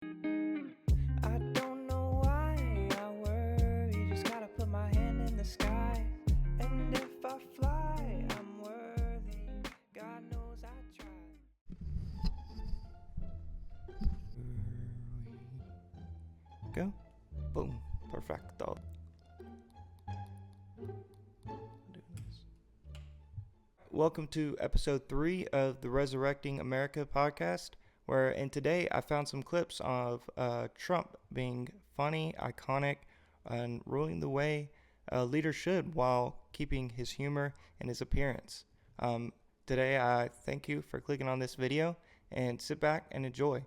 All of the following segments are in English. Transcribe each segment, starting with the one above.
I don't know why I worry, just gotta put my hand in the sky. And if I fly, I'm worthy, God knows I tried. Go. Boom. Perfecto. Welcome to episode 3 of the Resurrecting America podcast, and today I found some clips of Trump being funny, iconic, and ruling the way a leader should while keeping his humor and his appearance. Today I thank you for clicking on this video and sit back and enjoy.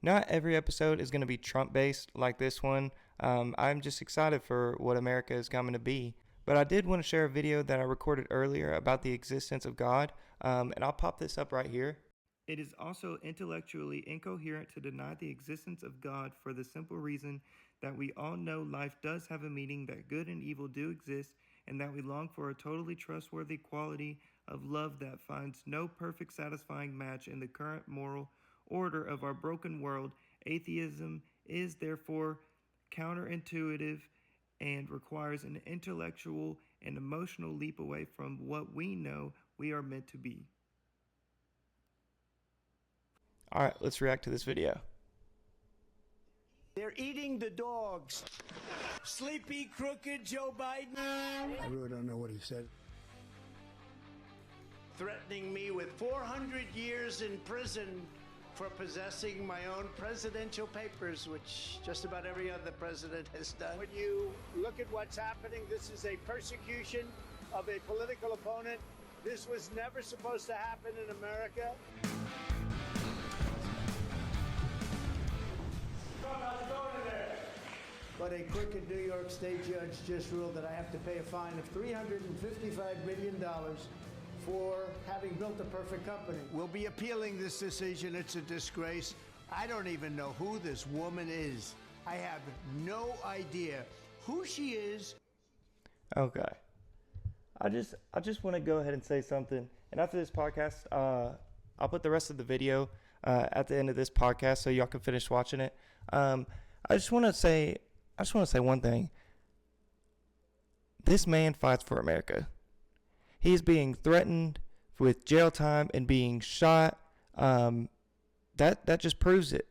Not every episode is going to be Trump-based like this one. I'm just excited for what America is coming to be. But I did want to share a video that I recorded earlier about the existence of God, and I'll pop this up right here. It is also intellectually incoherent to deny the existence of God for the simple reason that we all know life does have a meaning, that good and evil do exist, and that we long for a totally trustworthy quality of love that finds no perfect satisfying match in the current moral order of our broken world. Atheism is therefore counterintuitive and requires an intellectual and emotional leap away from what we know we are meant to be. All right, let's react to this video. They're eating the dogs. Sleepy, crooked Joe Biden. I really don't know what he said. Threatening me with 400 years in prison for possessing my own presidential papers, which just about every other president has done. When you look at what's happening, this is a persecution of a political opponent. This was never supposed to happen in America. But a crooked New York State judge just ruled that I have to pay a fine of $355 million for having built a perfect company. We'll be appealing this decision. It's a disgrace. I don't even know who this woman is. I have no idea who she is. Okay. I just want to go ahead and say something. And after this podcast, I'll put the rest of the video at the end of this podcast so y'all can finish watching it. I just want to say one thing. This man fights for America. He's being threatened with jail time and being shot. That just proves it.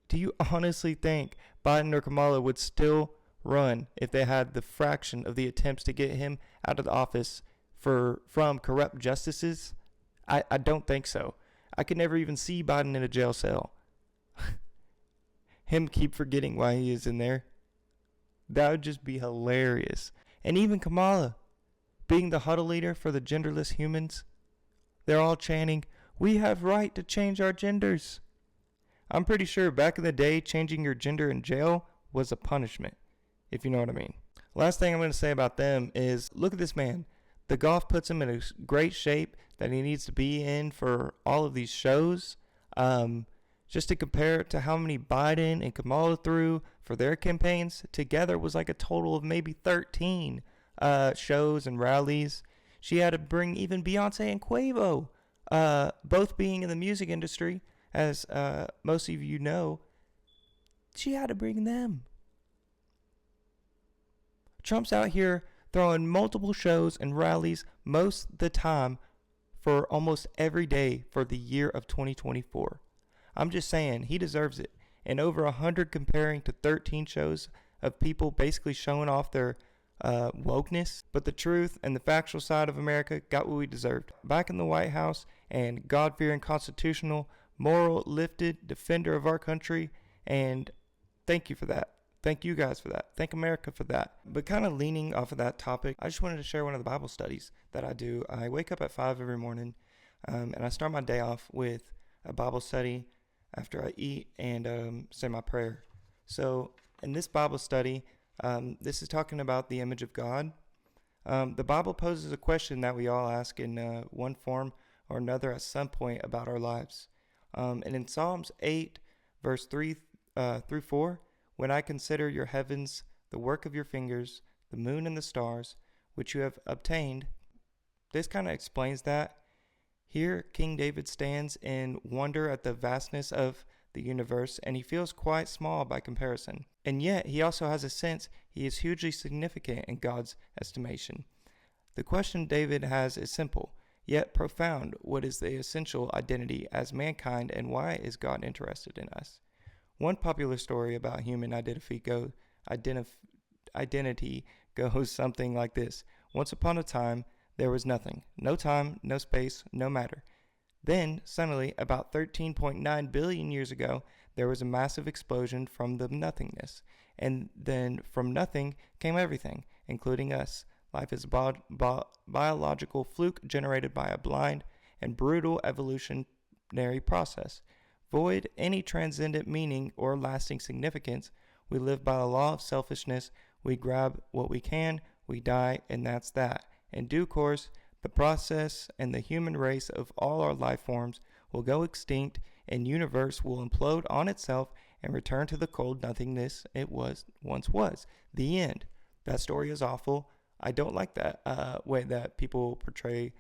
Do you honestly think Biden or Kamala would still run if they had the fraction of the attempts to get him out of the office from corrupt justices? I don't think so. I could never even see Biden in a jail cell. Him keep forgetting why he is in there. That would just be hilarious. And even Kamala, being the huddle leader for the genderless humans, they're all chanting, "We have right to change our genders." I'm pretty sure back in the day, changing your gender in jail was a punishment, if you know what I mean. Last thing I'm going to say about them is, look at this man. The golf puts him in a great shape that he needs to be in for all of these shows. Just to compare it to how many Biden and Kamala threw for their campaigns, together was like a total of maybe 13 shows and rallies. She had to bring even Beyonce and Quavo, both being in the music industry, as most of you know. She had to bring them. Trump's out here throwing multiple shows and rallies most of the time for almost every day for the year of 2024. I'm just saying, he deserves it. And over 100 comparing to 13 shows of people basically showing off their wokeness. But the truth and the factual side of America got what we deserved. Back in the White House and God-fearing, constitutional, moral, lifted defender of our country. And thank you for that. Thank you guys for that. Thank America for that. But kind of leaning off of that topic, I just wanted to share one of the Bible studies that I do. I wake up at 5 every morning, and I start my day off with a Bible study after I eat and say my prayer. So in this Bible study, this is talking about the image of God. The Bible poses a question that we all ask in one form or another at some point about our lives. And in Psalms 8, verse 3 through 4, when I consider your heavens, the work of your fingers, the moon and the stars, which you have obtained, this kind of explains that. Here, King David stands in wonder at the vastness of the universe, and he feels quite small by comparison. And yet, he also has a sense he is hugely significant in God's estimation. The question David has is simple, yet profound. What is the essential identity as mankind, and why is God interested in us? One popular story about human identity goes something like this. Once upon a time, there was nothing. No time, no space, no matter. Then, suddenly, about 13.9 billion years ago, there was a massive explosion from the nothingness. And then from nothing came everything, including us. Life is a biological fluke generated by a blind and brutal evolutionary process. Void any transcendent meaning or lasting significance. We live by the law of selfishness. We grab what we can, we die, and that's that. In due course, the process and the human race of all our life forms will go extinct, and universe will implode on itself and return to the cold nothingness it once was. The end. That story is awful. I don't like that way that people portray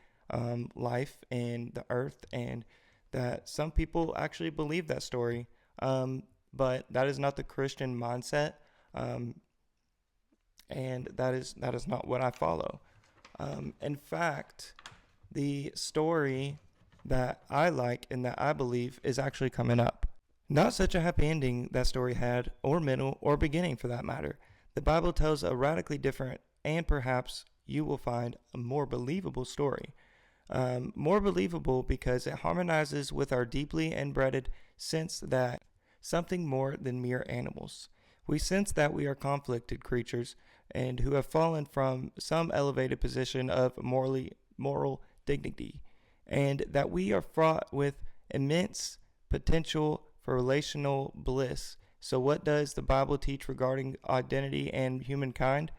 life and the earth, and that some people actually believe that story. But that is not the Christian mindset, and that is not what I follow. In fact, the story that I like and that I believe is actually coming up. Not such a happy ending that story had, or middle, or beginning for that matter. The Bible tells a radically different, and perhaps you will find a more believable story. More believable because it harmonizes with our deeply inbred sense that something more than mere animals. We sense that we are conflicted creatures and who have fallen from some elevated position of moral dignity, and that we are fraught with immense potential for relational bliss. So what does the Bible teach regarding identity and humankind?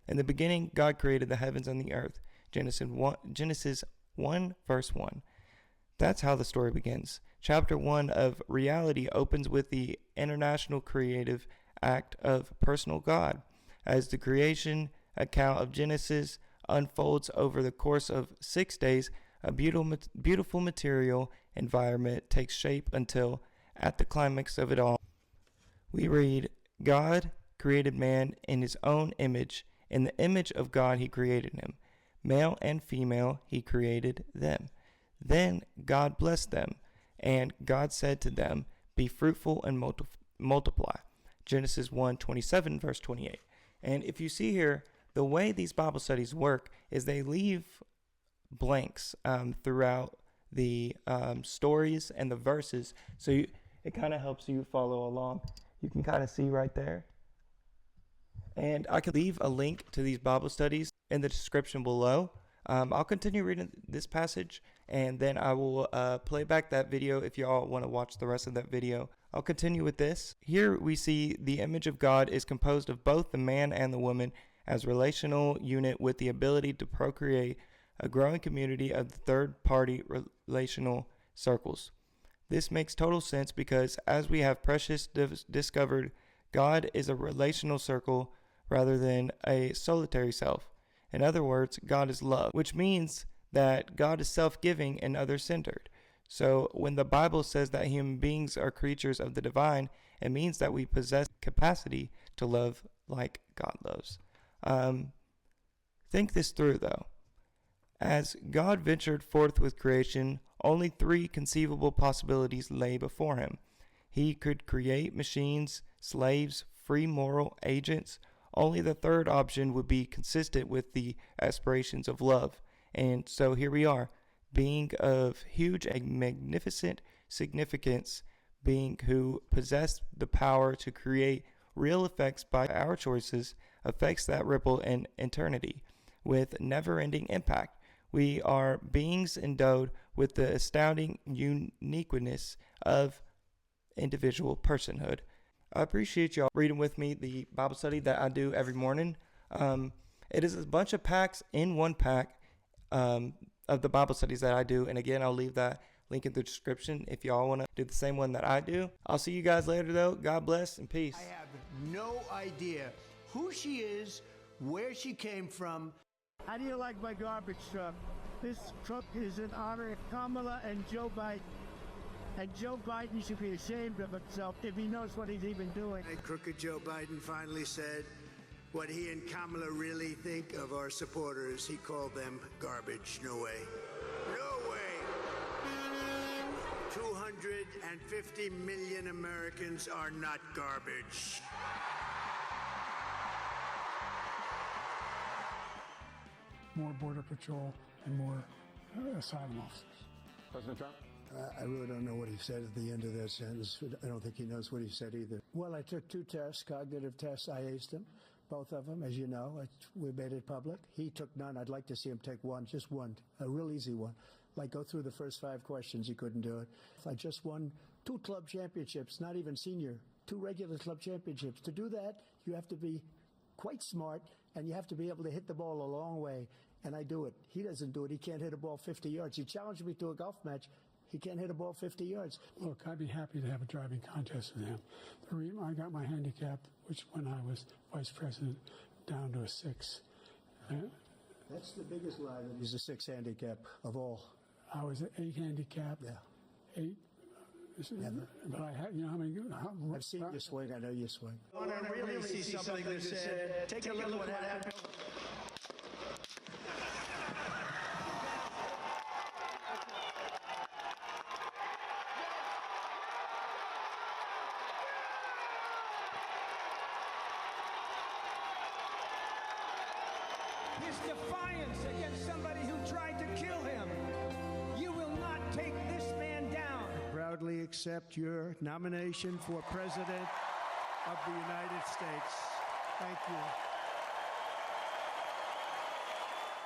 In the beginning, God created the heavens and the earth. Genesis 1, verse 1. That's how the story begins. Chapter 1 of Reality opens with the international creative act of personal God. As the creation account of Genesis unfolds over the course of 6 days, a beautiful material environment takes shape until, at the climax of it all, we read, God created man in his own image. In the image of God he created him. Male and female he created them. Then God blessed them, and God said to them, be fruitful and multiply. Genesis 1:27, verse 28. And if you see here, the way these Bible studies work is they leave blanks throughout the stories and the verses. So it kind of helps you follow along. You can kind of see right there. And I could leave a link to these Bible studies in the description below. I'll continue reading this passage, and then I will play back that video if you all want to watch the rest of that video. I'll continue with this. Here we see the image of God is composed of both the man and the woman as relational unit with the ability to procreate a growing community of third-party relational circles. This makes total sense because, as we have discovered, God is a relational circle rather than a solitary self. In other words, God is love, which means that God is self-giving and other-centered. So when the Bible says that human beings are creatures of the divine, it means that we possess capacity to love like God loves. Think this through, though. As God ventured forth with creation, only 3 conceivable possibilities lay before him. He could create machines, slaves, free moral agents. Only the third option would be consistent with the aspirations of love. And so here we are, being of huge and magnificent significance, being who possess the power to create real effects by our choices, effects that ripple in eternity with never-ending impact. We are beings endowed with the astounding uniqueness of individual personhood. I appreciate y'all reading with me the Bible study that I do every morning. It is a bunch of packs in one pack of the Bible studies that I do. And again, I'll leave that link in the description if y'all want to do the same one that I do. I'll see you guys later, though. God bless and peace. I have no idea who she is, where she came from. How do you like my garbage truck? This truck is in honor of Kamala and Joe Biden. And Joe Biden should be ashamed of himself if he knows what he's even doing. Crooked Joe Biden finally said what he and Kamala really think of our supporters. He called them garbage. No way. No way. 250 million Americans are not garbage. More Border Patrol and more asylum officers. President Trump? I really don't know what he said at the end of that sentence. I don't think he knows what he said either. Well, I took 2 tests, cognitive tests. I aced them, both of them, as you know. We made it public. He took none. I'd like to see him take one, just one, a real easy one. Like go through the first 5 questions. He couldn't do it. I just won 2 club championships, not even senior, 2 regular club championships. To do that, you have to be quite smart, and you have to be able to hit the ball a long way. And I do it. He doesn't do it. He can't hit a ball 50 yards. He challenged me to a golf match. He can't hit a ball 50 yards. Look, I'd be happy to have a driving contest with him. The reason I got my handicap, which when I was vice president, down to a 6. That's the biggest lie. That he's a 6 handicap of all. I was at 8 handicap. Yeah. 8. Never. But I had, you know how many? I've seen you swing. I know you swing. I want to really see something that said, take a look what happened. His defiance against somebody who tried to kill him. You will not take this man down. Proudly accept your nomination for President of the United States. Thank you.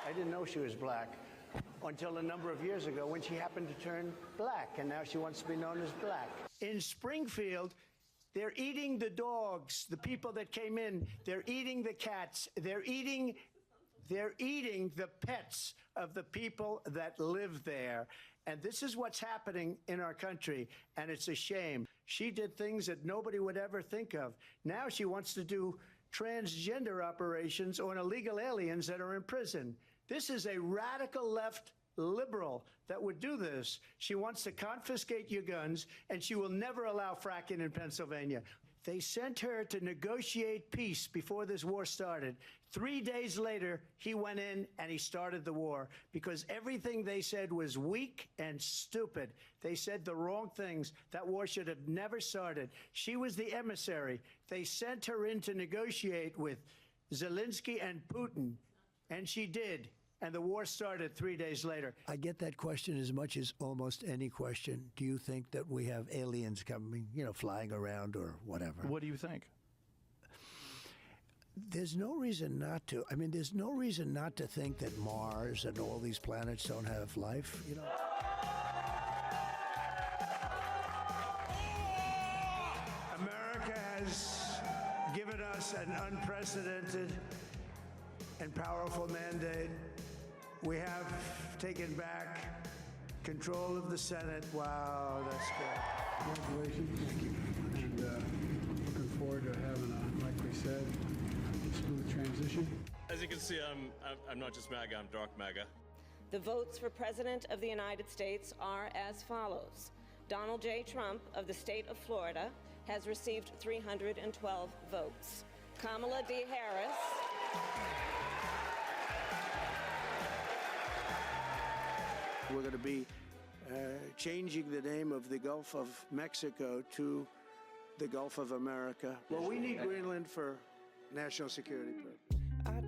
I didn't know she was black until a number of years ago when she happened to turn black, and now she wants to be known as black. In Springfield, they're eating the dogs, the people that came in. They're eating the cats. They're eating the pets of the people that live there. And this is what's happening in our country, and it's a shame. She did things that nobody would ever think of. Now she wants to do transgender operations on illegal aliens that are in prison. This is a radical left liberal that would do this. She wants to confiscate your guns, and she will never allow fracking in Pennsylvania. They sent her to negotiate peace before this war started. 3 days later, he went in and he started the war because everything they said was weak and stupid. They said the wrong things. That war should have never started. She was the emissary. They sent her in to negotiate with Zelensky and Putin, and she did. And the war started 3 days later. I get that question as much as almost any question. Do you think that we have aliens coming, flying around or whatever? What do you think? There's no reason not to. I mean, there's no reason not to think that Mars and all these planets don't have life, America has given us an unprecedented and powerful mandate. We have taken back control of the Senate. Wow, that's good. Congratulations. Thank you. And looking forward to having like we said, smooth transition. As you can see, I'm not just MAGA, I'm dark MAGA. The votes for President of the United States are as follows. Donald J. Trump of the state of Florida has received 312 votes. Kamala D. Harris We're going to be changing the name of the Gulf of Mexico to the Gulf of America. Well, we need Greenland for national security purposes. I